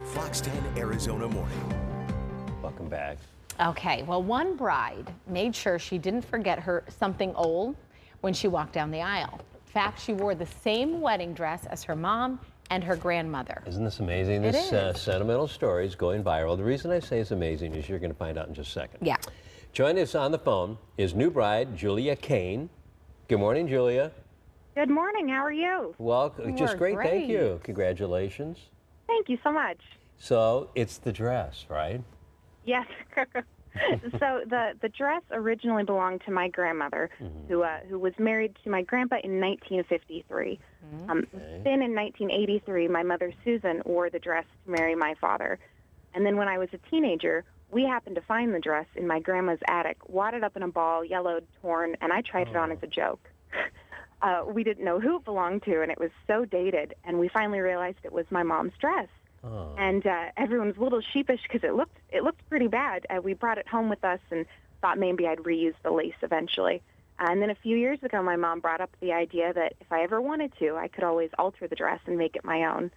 Fox 10 Arizona Morning. Welcome back. Okay, well, one bride made sure she didn't forget her something old when she walked down the aisle. In fact, she wore the same wedding dress as her mom and her grandmother. Isn't this amazing? This sentimental story is going viral. The reason I say it's amazing is you're going to find out in just a second. Yeah. Joining us on the phone is new bride, Julia Kane. Good morning, Julia. Good morning. How are you? Well, just We're great. Thank you. Congratulations. Thank you so much. So it's the dress, right? Yes. So the dress originally belonged to my grandmother, who was married to my grandpa in 1953. Then in 1983, my mother Susan wore the dress to marry my father. And then when I was a teenager, we happened to find the dress in my grandma's attic, wadded up in a ball, yellowed, torn, and I tried it on as a joke. We didn't know who it belonged to, and it was so dated, and we finally realized it was my mom's dress. And everyone was a little sheepish because it looked pretty bad. We brought it home with us and thought maybe I'd reuse the lace eventually. And then a few years ago, my mom brought up the idea that if I ever wanted to, I could always alter the dress and make it my own.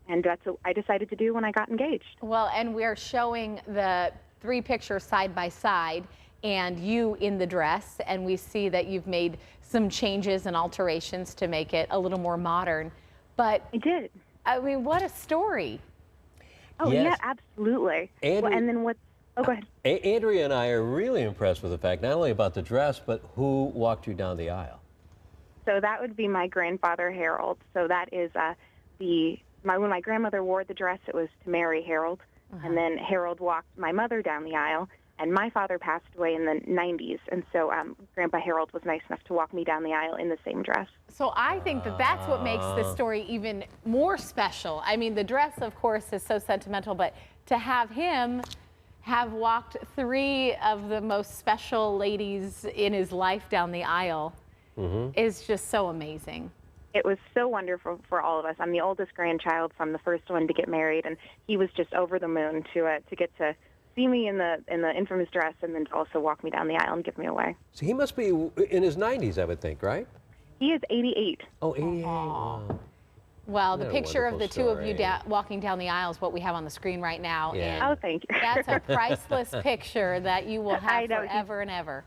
And that's what I decided to do when I got engaged. Well, and we're showing the 3 pictures side by side and you in the dress, and we see that you've made some changes and alterations to make it a little more modern. But I did. I mean, what a story. Oh, Yes. yeah, absolutely. Well, and then what's... Oh, go ahead. Andrea and I are really impressed with the fact, not only about the dress, but who walked you down the aisle. So that would be my grandfather, Harold. So that is when my grandmother wore the dress, it was to marry Harold. And then Harold walked my mother down the aisle. And my father passed away in the 90s, and so Grandpa Harold was nice enough to walk me down the aisle in the same dress. So I think that that's what makes this story even more special. I mean, the dress, of course, is so sentimental, but to have him have walked 3 of the most special ladies in his life down the aisle is just so amazing. It was so wonderful for all of us. I'm the oldest grandchild, so I'm the first one to get married, and he was just over the moon to get to see me in the infamous dress and then to also walk me down the aisle and give me away. So he must be in his 90s, I would think, right? He is 88. Oh, 88. Wow. Well, the What a picture of the wonderful 2 of you story. walking down the aisle is what we have on the screen right now. Yeah. And Oh, thank you. that's a priceless picture that you will I have know. forever and ever.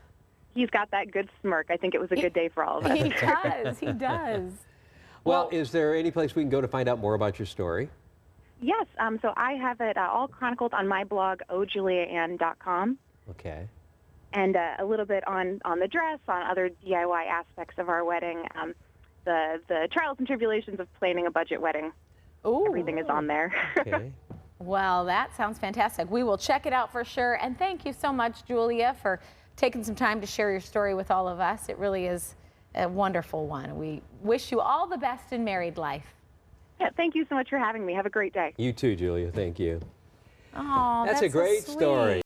He's got that good smirk. I think it was a good day for all of us. He does. He does. Well, is there any place we can go to find out more about your story? Yes, so I have it all chronicled on my blog, ojuliaann.com. Okay. And a little bit on the dress, on other DIY aspects of our wedding, the trials and tribulations of planning a budget wedding. Ooh. Everything is on there. Okay. Well, that sounds fantastic. We will check it out for sure. And thank you so much, Julia, for taking some time to share your story with all of us. It really is a wonderful one. We wish you all the best in married life. Yeah, thank you so much for having me. Have a great day. You too, Julia. Thank you. Oh, That's a so great sweet. story.